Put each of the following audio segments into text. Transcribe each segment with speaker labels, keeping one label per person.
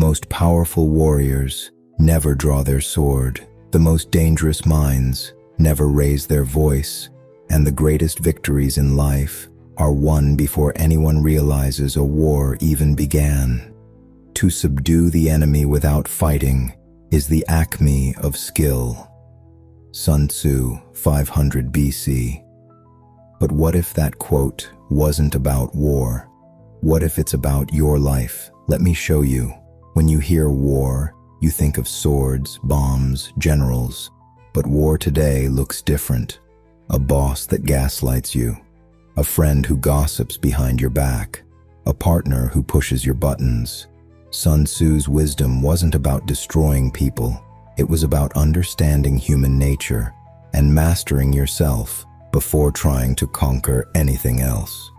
Speaker 1: most powerful warriors never draw their sword. The most dangerous minds never raise their voice. And the greatest victories in life are won before anyone realizes a war even began. To subdue the enemy without fighting is the acme of skill. Sun Tzu, 500 BC. But what if that quote wasn't about war? What if it's about your life? Let me show you. When you hear war, you think of swords, bombs, generals. But war today looks different. A boss that gaslights you. A friend who gossips behind your back. A partner who pushes your buttons. Sun Tzu's wisdom wasn't about destroying people. It was about understanding human nature and mastering yourself before trying to conquer anything else.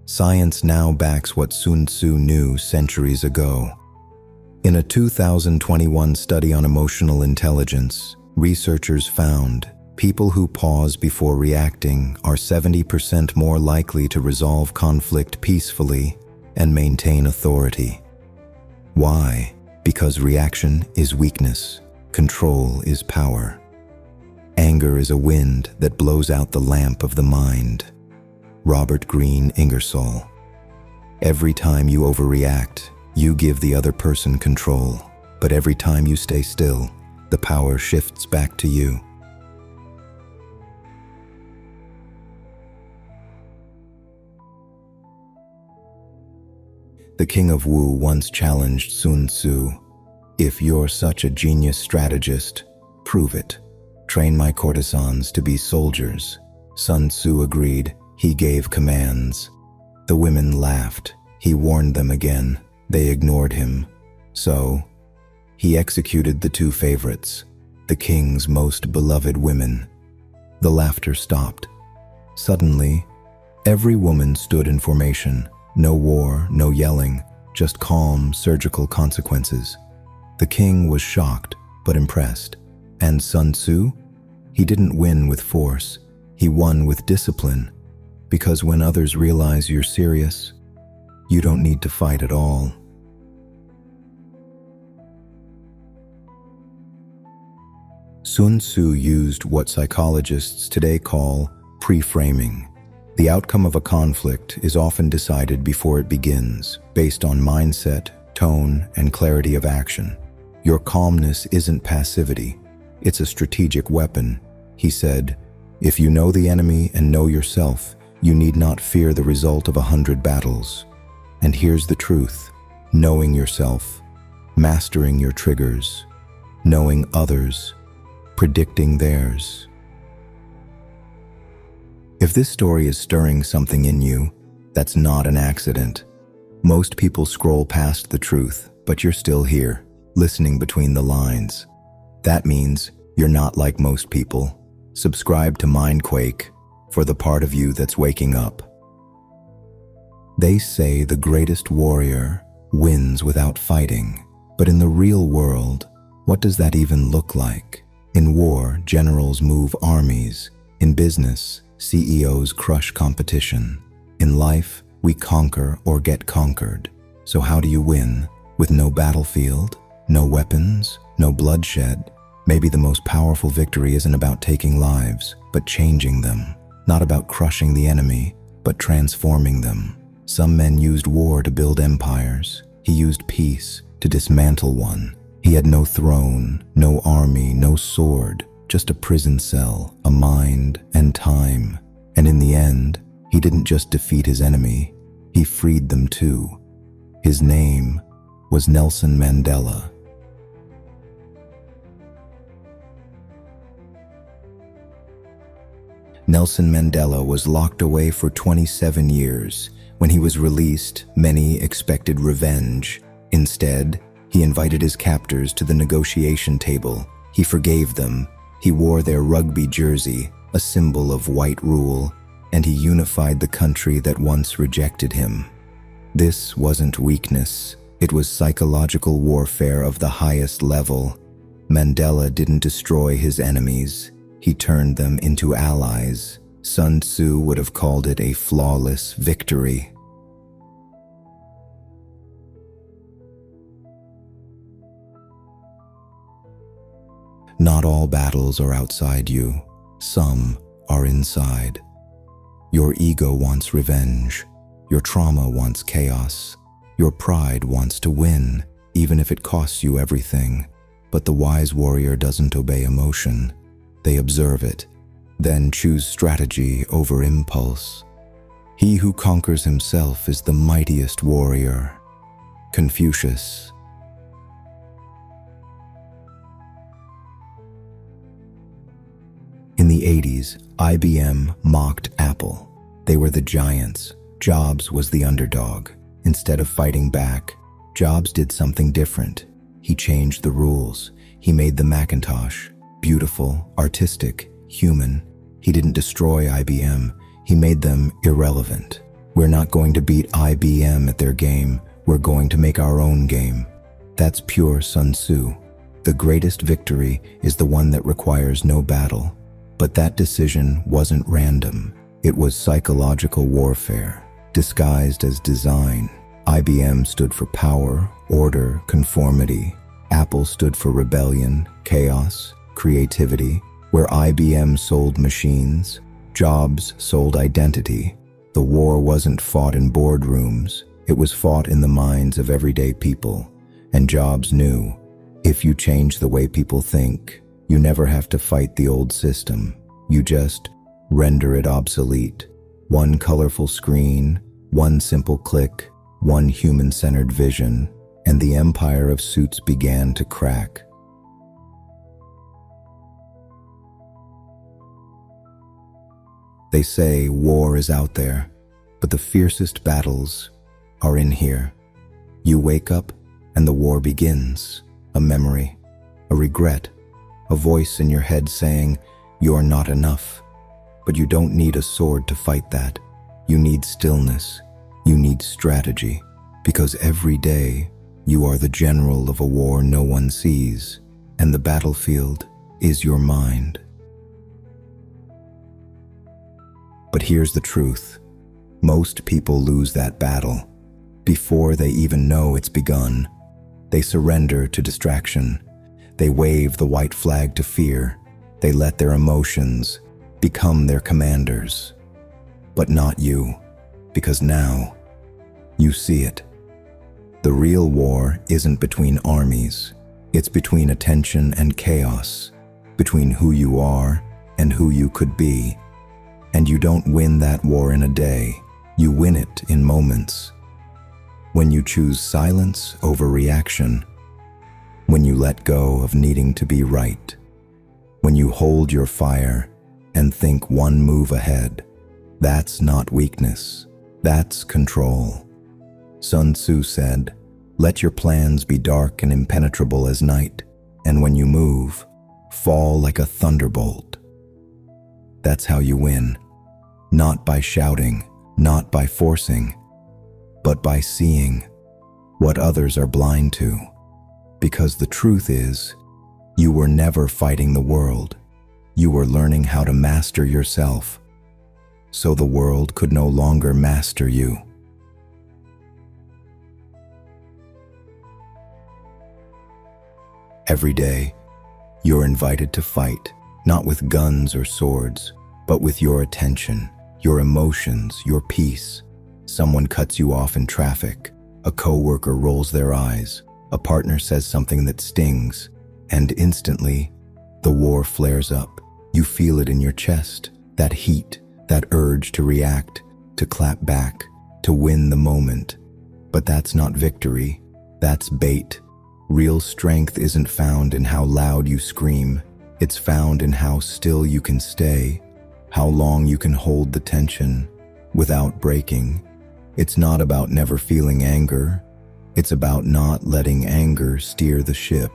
Speaker 1: Science now backs what Sun Tzu knew centuries ago. In a 2021 study on emotional intelligence, researchers found people who pause before reacting are 70% more likely to resolve conflict peacefully and maintain authority. Why? Because reaction is weakness, control is power. Anger is a wind that blows out the lamp of the mind. Robert Greene Ingersoll. Every time you overreact, you give the other person control, but every time you stay still, the power shifts back to you. The King of Wu once challenged Sun Tzu, "If you're such a genius strategist, prove it. Train my courtesans to be soldiers." Sun Tzu agreed. He gave commands. The women laughed. He warned them again. They ignored him. So, he executed the two favorites, the king's most beloved women. The laughter stopped. Suddenly, every woman stood in formation. No war, no yelling, just calm, surgical consequences. The king was shocked, but impressed. And Sun Tzu? He didn't win with force. He won with discipline. Because when others realize you're serious, you don't need to fight at all. Sun Tzu used what psychologists today call preframing. The outcome of a conflict is often decided before it begins, based on mindset, tone, and clarity of action. Your calmness isn't passivity, it's a strategic weapon. He said, "If you know the enemy and know yourself, you need not fear the result of 100 battles." And here's the truth: knowing yourself, mastering your triggers, knowing others, predicting theirs. If this story is stirring something in you, that's not an accident. Most people scroll past the truth, but you're still here, listening between the lines. That means you're not like most people. Subscribe to Mindquake for the part of you that's waking up. They say the greatest warrior wins without fighting, but in the real world, what does that even look like? In war, generals move armies. In business, CEOs crush competition. In life, we conquer or get conquered. So how do you win? With no battlefield, no weapons, no bloodshed? Maybe the most powerful victory isn't about taking lives, but changing them. Not about crushing the enemy, but transforming them. Some men used war to build empires. He used peace to dismantle one. He had no throne, no army, no sword, just a prison cell, a mind, and time. And in the end, he didn't just defeat his enemy, he freed them too. His name was Nelson Mandela. Nelson Mandela was locked away for 27 years. When he was released, many expected revenge. Instead, he invited his captors to the negotiation table. He forgave them. He wore their rugby jersey, a symbol of white rule, and he unified the country that once rejected him. This wasn't weakness. It was psychological warfare of the highest level. Mandela didn't destroy his enemies. He turned them into allies. Sun Tzu would have called it a flawless victory. Not all battles are outside you. Some are inside. Your ego wants revenge. Your trauma wants chaos. Your pride wants to win, even if it costs you everything. But the wise warrior doesn't obey emotion. They observe it, then choose strategy over impulse. He who conquers himself is the mightiest warrior. Confucius. In the 80s, IBM mocked Apple. They were the giants. Jobs was the underdog. Instead of fighting back, Jobs did something different. He changed the rules. He made the Macintosh. Beautiful, artistic, human. He didn't destroy IBM. He made them irrelevant. We're not going to beat IBM at their game. We're going to make our own game. That's pure Sun Tzu. The greatest victory is the one that requires no battle. But that decision wasn't random. It was psychological warfare, disguised as design. IBM stood for power, order, conformity. Apple stood for rebellion, chaos, creativity. Where IBM sold machines, Jobs sold identity. The war wasn't fought in boardrooms. It was fought in the minds of everyday people. And Jobs knew, if you change the way people think, you never have to fight the old system. You just render it obsolete. One colorful screen, one simple click, one human-centered vision, and the empire of suits began to crack. They say war is out there, but the fiercest battles are in here. You wake up and the war begins. A memory, a regret, a voice in your head saying, "You're not enough." But you don't need a sword to fight that. You need stillness. You need strategy. Because every day, you are the general of a war no one sees, and the battlefield is your mind. But here's the truth. Most people lose that battle before they even know it's begun. They surrender to distraction. They wave the white flag to fear. They let their emotions become their commanders. But not you, because now you see it. The real war isn't between armies. It's between attention and chaos, between who you are and who you could be. And you don't win that war in a day. You win it in moments. When you choose silence over reaction, when you let go of needing to be right, when you hold your fire and think one move ahead, that's not weakness, that's control. Sun Tzu said, "Let your plans be dark and impenetrable as night, and when you move, fall like a thunderbolt." That's how you win. Not by shouting, not by forcing, but by seeing what others are blind to. Because the truth is, you were never fighting the world. You were learning how to master yourself, so the world could no longer master you. Every day, you're invited to fight, not with guns or swords, but with your attention, your emotions, your peace. Someone cuts you off in traffic. A coworker rolls their eyes. A partner says something that stings, and instantly, the war flares up. You feel it in your chest, that heat, that urge to react, to clap back, to win the moment. But that's not victory, that's bait. Real strength isn't found in how loud you scream. It's found in how still you can stay, how long you can hold the tension without breaking. It's not about never feeling anger. It's about not letting anger steer the ship.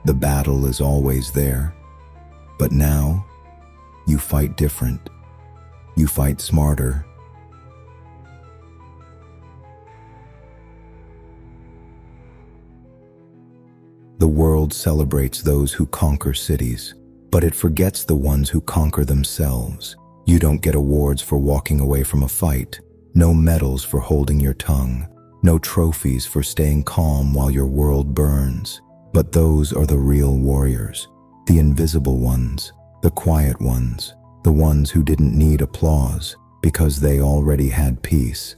Speaker 1: The battle is always there. But now, you fight different. You fight smarter. The world celebrates those who conquer cities, but it forgets the ones who conquer themselves. You don't get awards for walking away from a fight, no medals for holding your tongue, no trophies for staying calm while your world burns. But those are the real warriors, the invisible ones, the quiet ones, the ones who didn't need applause because they already had peace.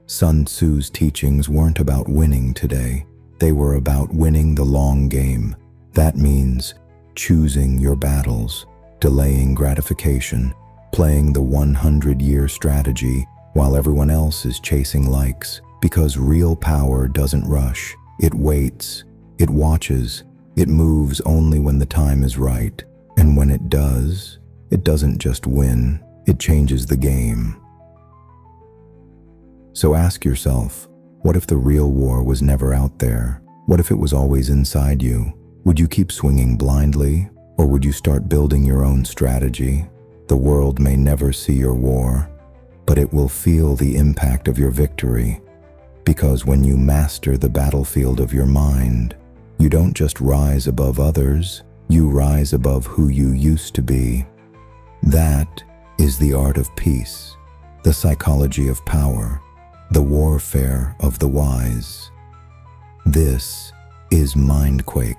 Speaker 1: Sun Tzu's teachings weren't about winning today. They were about winning the long game. That means choosing your battles, delaying gratification, playing the 100-year strategy while everyone else is chasing likes. Because real power doesn't rush. It waits, it watches, it moves only when the time is right. And when it does, it doesn't just win, it changes the game. So ask yourself, what if the real war was never out there? What if it was always inside you? Would you keep swinging blindly, or would you start building your own strategy? The world may never see your war, but it will feel the impact of your victory. Because when you master the battlefield of your mind, you don't just rise above others, you rise above who you used to be. That is the art of peace, the psychology of power, the warfare of the wise. This is Mindquake.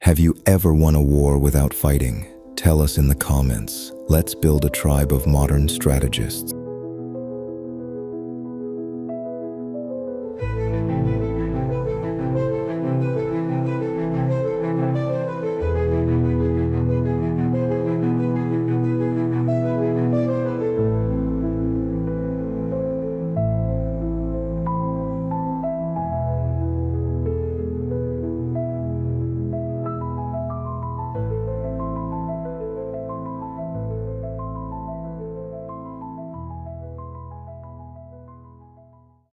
Speaker 1: Have you ever won a war without fighting? Tell us in the comments. Let's build a tribe of modern strategists.